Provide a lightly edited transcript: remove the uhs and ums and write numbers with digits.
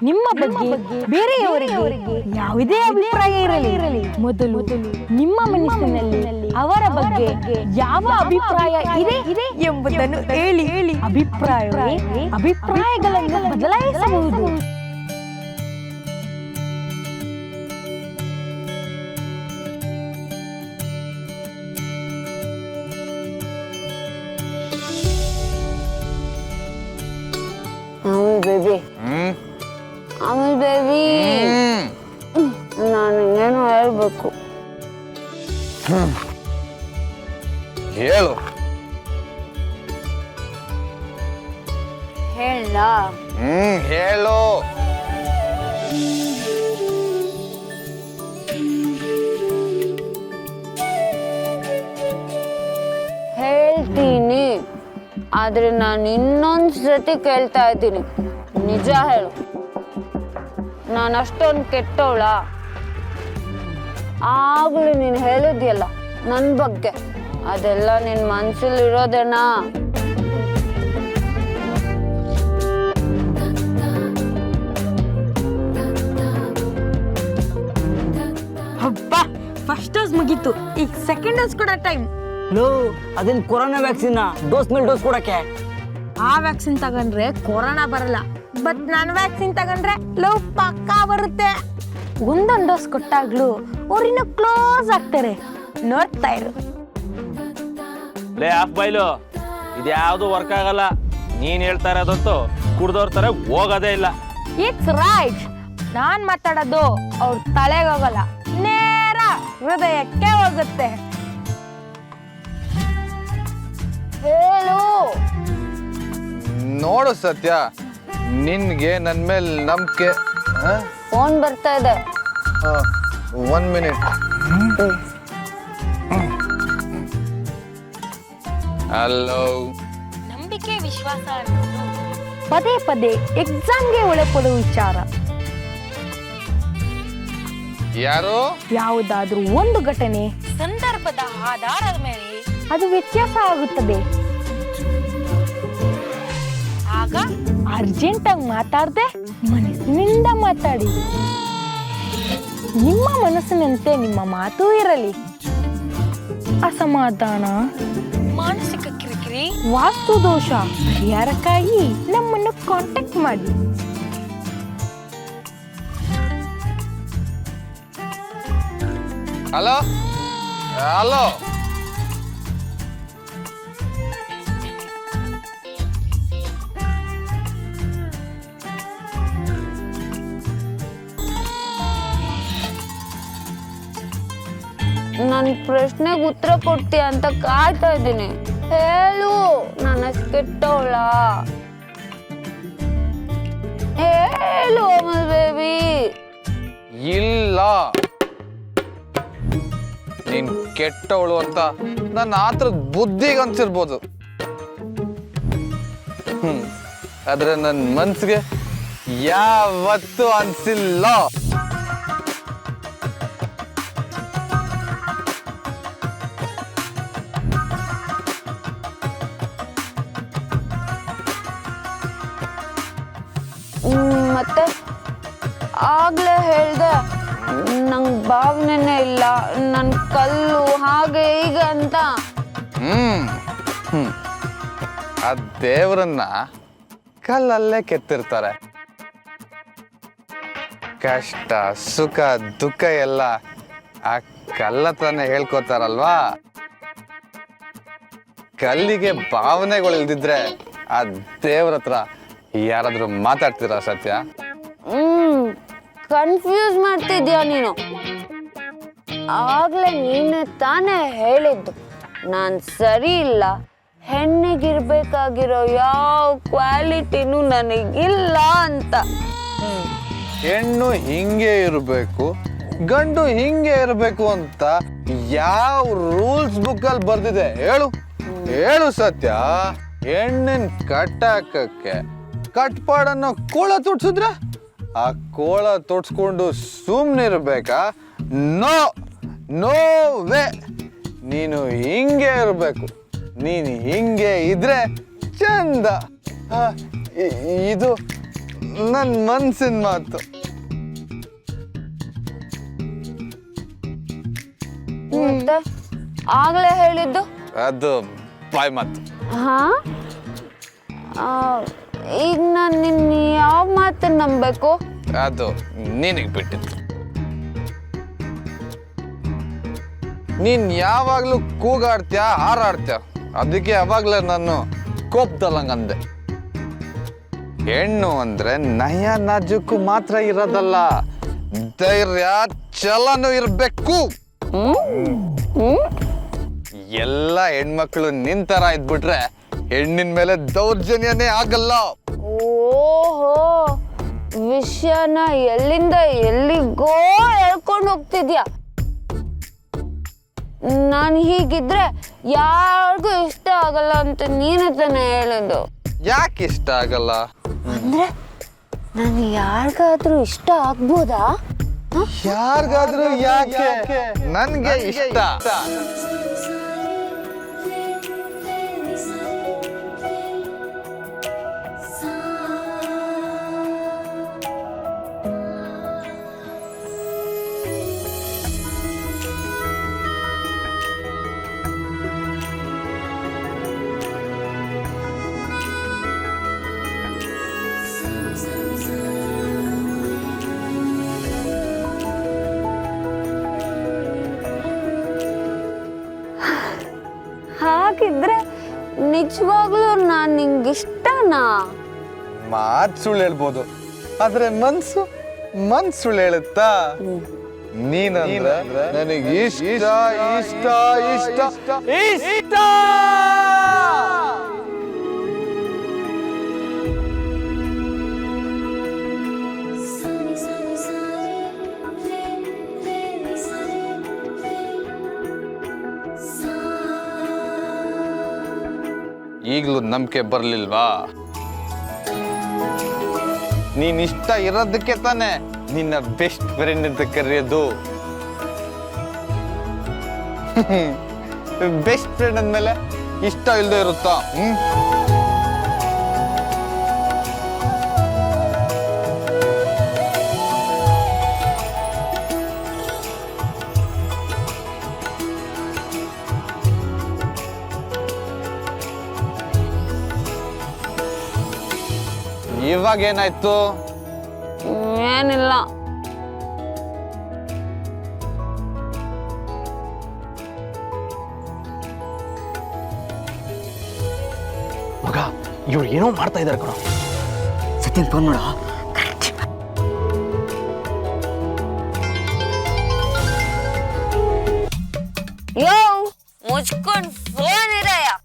ನಿಮ್ಮ ಬಗ್ಗೆ ಬೇರೆಯವರಿಗೆ ಯಾವುದೇ ಅಭಿಪ್ರಾಯ ಇರಲಿ ಮೊದಲು ನಿಮ್ಮ ಮನಸ್ಸಿನಲ್ಲಿ ಅವರ ಬಗ್ಗೆ ಯಾವ ಅಭಿಪ್ರಾಯ ಇದೆ ಎಂಬುದನ್ನು ಹೇಳಿ ಅಭಿಪ್ರಾಯಗಳನ್ನು ಬದಲಾಯಿಸಬಹುದು. ಅಮಲ್ ಬೇಬಿ ನಾನು ಏನು ಹೇಳ್ಬೇಕು? ಹೇಳು. ಹೇಳ ಹೇಳು. ಹೇಳ್ತೀನಿ, ಆದ್ರೆ ನಾನು ಇನ್ನೊಂದು ಸತಿ ಕೇಳ್ತಾ ಇದ್ದೀನಿ, ನಿಜ ಹೇಳು. ನಾನು ಅಷ್ಟೊಂದು ಕೆಟ್ಟವಳ? ಆಗ್ಲೂ ನೀನು ಹೇಳಿದ್ಯಲ್ಲ ನನ್ನ ಬಗ್ಗೆ, ಅದೆಲ್ಲ ನಿನ್ನ ಮನ್ಸಲ್ಲಿ ಇರೋದೇನಾ? ಹಬ್ಬ, ಫಸ್ಟ್ ಡೋಸ್ ಮುಗೀತು, ಈಗ ಸೆಕೆಂಡ್ ಡೋಸ್ ಕೊಡೋ ಟೈಮ್. ಲೋ, ಅದೇನ್ ಕೊರೋನಾ ವ್ಯಾಕ್ಸಿನ್ ಡೋಸ್ ಮೇಲೆ ಡೋಸ್ ಕೊಡಕ್ಕೆ? ಆ ವ್ಯಾಕ್ಸಿನ್ ತಗೊಂಡ್ರೆ ಕೊರೋನಾ ಬರಲ್ಲ, ಬಟ್ ನಾನು ವ್ಯಾಕ್ಸಿನ್ ತಗೊಂಡ್ರೆ ಲವ್ ಪಕ್ಕಾ ಬರುತ್ತೆ. ಒಂದೊಂದು ಡೋಸ್ ಕೊಟ್ಟಾಗ್ಲೂ ಅವ್ರಿನ್ನ ಕ್ಲೋಸ್ ಆಗ್ತಾರೆ, ನೋಡ್ತಾ ಇರು. ಲೇ ಆಫ್ ಬೈಲು, ಇದ್ಯಾವುದು ವರ್ಕ್ ಆಗಲ್ಲ. ನೀನ್ ಹೇಳ್ತಾ ಇರೋದಂತೂ ಕುಡ್ದವ್ರ ತರ ಹೋಗೋದೇ ಇಲ್ಲ. It's right. ನಾನ್ ಮಾತಾಡೋದು ಅವ್ರ ತಲೆಗೆ ಹೋಗಲ್ಲ, ನೇರ ಹೃದಯಕ್ಕೆ ಹೋಗುತ್ತೆ. ಹೇಳು. ನೋಡು ಸತ್ಯ, ನಿನ್ಗೆ ನನ್ನ ಮೇಲೆ ನಂಬಿಕೆ. ಫೋನ್ ಬರ್ತಾ ಇದೆ. 1 ಮಿನಿಟ್. ಹಲೋ. ನಂಬಿಕೆ ವಿಶ್ವಾಸ ಅನ್ನೋದು ಪದೇ ಪದೇ ಎಕ್ಸಾಮ್ಗೆ ಒಳಪಡುವ ವಿಚಾರ. ಯಾರು? ಯಾವುದಾದ್ರೂ ಒಂದು ಘಟನೆ ಸಂದರ್ಭದ ಆಧಾರದ ಮೇಲೆ ಅದು ವ್ಯತ್ಯಾಸ ಆಗುತ್ತದೆ. ಆಗ ಅರ್ಜೆಂಟ್ ಆಗಿ ಮಾತಾಡದೆ ಮನಸ್ಸಿನಿಂದ ಮಾತಾಡಿ. ನಿಮ್ಮ ಮನಸ್ಸಿನಂತೆ ನಿಮ್ಮ ಮಾತು ಇರಲಿ. ಅಸಮಾಧಾನ, ಮಾನಸಿಕ ಕಿರಿಕಿರಿ, ವಾಸ್ತು ದೋಷ ಪರಿಹಾರಕ್ಕಾಗಿ ನಮ್ಮನ್ನು ಕಾಂಟ್ಯಾಕ್ಟ್ ಮಾಡಿ. Hello hello. ನನ್ನ ಪ್ರಶ್ನೆಗೆ ಉತ್ತರ ಕೊಡ್ತೀಯ ಅಂತ ಕಾಯ್ತಾ ಇದ್ದೀನಿ. ಹೇಳು, ನಾನು ಅಷ್ಟು ಕೆಟ್ಟವಳ? ಹೇಳು ಅಮಲ್ ಬೇಬಿ. ಇಲ್ಲ, ನೀನ್ ಕೆಟ್ಟವಳು ಅಂತ ನನ್ನ ಆತ್ರದ ಬುದ್ಧಿಗೆ ಅನ್ಸಿರ್ಬೋದು. ಆದ್ರೆ ನನ್ನ ಮನ್ಸಿಗೆ ಯಾವತ್ತೂ ಅನ್ಸಿಲ್ಲ. ಮತ್ತೆ ಆಗ್ಲೇ ಹೇಳ್ದೆ ನಂಗೆ ಭಾವನೆನೇ ಇಲ್ಲ, ನನ್ನ ಕಲ್ಲು ಹಾಗೆ ಈಗ ಅಂತ. ಆ ದೇವರನ್ನ ಕಲ್ಲಲ್ಲೇ ಕೆತ್ತಿರ್ತಾರೆ. ಕಷ್ಟ ಸುಖ ದುಃಖ ಎಲ್ಲ ಆ ಕಲ್ಲತ್ರನೇ ಹೇಳ್ಕೊತಾರಲ್ವಾ. ಕಲ್ಲಿಗೆ ಭಾವನೆಗಳು ಇಲ್ದಿದ್ರೆ ಆ ದೇವ್ರ ಹತ್ರ ಯಾರಾದ್ರೂ ಮಾತಾಡ್ತೀರಾ ಸತ್ಯ? ಕನ್ಫ್ಯೂಸ್ ಮಾಡ್ತಿದ್ಯಾ ನೀನು. ಆಗ್ಲೇ ನೀನೆ ತಾನೇ ಹೇಳಿದ್ದು ನಾನ್ ಸರಿ ಇಲ್ಲ, ಹೆಣ್ಣಿಗಿರ್ಬೇಕಾಗಿರೋ ಯಾವ ಕ್ವಾಲಿಟಿನೂ ನನಗಿಲ್ಲ ಅಂತ. ಹೆಣ್ಣು ಹಿಂಗೆ ಇರಬೇಕು, ಗಂಡು ಹಿಂಗೆ ಇರಬೇಕು ಅಂತ ಯಾವ ರೂಲ್ಸ್ ಬುಕ್ ಅಲ್ಲಿ ಬರ್ದಿದೆ ಹೇಳು? ಹೇಳು ಸತ್ಯ. ಹೆಣ್ಣಿನ ಕಟ್ಟಾಕಕ್ಕೆ ಕಟ್ಪಾಡನ್ನು ಕೋಳ ತೊಡ್ಸಿದ್ರೆ ಆ ಕೋಳ ತೊಡ್ಸ್ಕೊಂಡು ಸುಮ್ಮನಿರ್ಬೇಕಾ? No no way. ನೀನು ಹಿಂಗೆ ಇರಬೇಕು, ನೀನು ಹಿಂಗೆ ಇದ್ರೆ ಚಂದ. ಇದು ನನ್ನ ಮನ್ಸಿನ ಮಾತು. ಮತ್ತೆ ಆಗ್ಲೇ ಹೇಳಿದ್ದು ಅದು ಬಾಯ್ ಮಾತು. ಹಾ ಈಗ ನಾನು ನಿನ್ನ ಯಾವ ಮಾತನ್ನ ನಂಬೇಕು? ಅದು ನಿನಗೆ ಬಿಟ್ಟಿತ್ತು. ನೀನ್ ಯಾವಾಗ್ಲೂ ಕೂಗಾಡ್ತೀಯ, ಹಾರಾಡ್ತೀಯ. ಅದಕ್ಕೆ ಯಾವಾಗ್ಲೇ ನಾನು ಕೋಪದಲ್ಲಂಗಂದೆ. ಹೆಣ್ಣು ಅಂದ್ರೆ ನಯ ನಾಜುಕು ಮಾತ್ರ ಇರೋದಲ್ಲ, ಧೈರ್ಯ ಛಲನೂ ಇರ್ಬೇಕು. ಎಲ್ಲ ಹೆಣ್ಮಕ್ಳು ನಿಂತರ ಇದ್ಬಿಟ್ರೆ ಹೆಣ್ಣಿನ ಮೇಲೆ ದೌರ್ಜನ್ಯನೇ ಆಗಲ್ಲ. ಓಹೋ, ವಿಷಯನ ಎಲ್ಲಿಂದ ಎಲ್ಲಿಗೋ ಹೇಳ್ಕೊಂಡು ಹೋಗ್ತಿದ್ಯಾ. ನಾನು ಹೀಗಿದ್ರೆ ಯಾರಿಗೂ ಇಷ್ಟ ಆಗಲ್ಲ ಅಂತ ನೀನು ತಾನೇ ಹೇಳೋದು. ಯಾಕೆ ಇಷ್ಟ ಆಗಲ್ಲ? ಅಂದ್ರೆ ನಾನು ಯಾರಿಗಾದ್ರೂ ಇಷ್ಟ ಆಗ್ಬೋದಾ? ಯಾರಿಗಾದ್ರೂ ಯಾಕೆ? ನನ್ಗೆ ಇಷ್ಟ. ಹಾಗಿದ್ರೆ ನಿಜವಾಗ್ಲೂ ನಾನು ನಿಂಗಿಷ್ಟನಾ? ಮಾತ್ ಸುಳ್ಳು ಹೇಳ್ಬೋದು, ಆದ್ರೆ ಮನ್ಸು ಸುಳ್ಳು ಹೇಳುತ್ತಾ? ನೀನಂದ್ರೆ ನನಗೆ ಇಷ್ಟ ಇಷ್ಟ ಇಷ್ಟ ಇಷ್ಟ. ಈಗಲೂ ನಂಬಿಕೆ ಬರ್ಲಿಲ್ವಾ? ನೀನ್ ಇಷ್ಟ ಇರೋದಕ್ಕೆ ತಾನೆ ನಿನ್ನ ಬೆಸ್ಟ್ ಫ್ರೆಂಡ್ ಅಂತ ಕರೆಯೋದು. ಬೆಸ್ಟ್ ಫ್ರೆಂಡ್ ಅಂದ್ಮೇಲೆ ಇಷ್ಟ ಇಲ್ದೇ ಇರುತ್ತಾ? ಇವಾಗ ಏನಾಯ್ತು? ಏನಿಲ್ಲ. ಮಗ, ಇವ್ರು ಏನೋ ಮಾಡ್ತಾ ಇದಾರೆ ಕಣ. ಸತ್ಯನ್ ಫೋನ್ ಮಾಡ. ಯೋ, ಮುಚ್ಕೊಂಡು ಫೋನ್ ಇದೆಯಾ?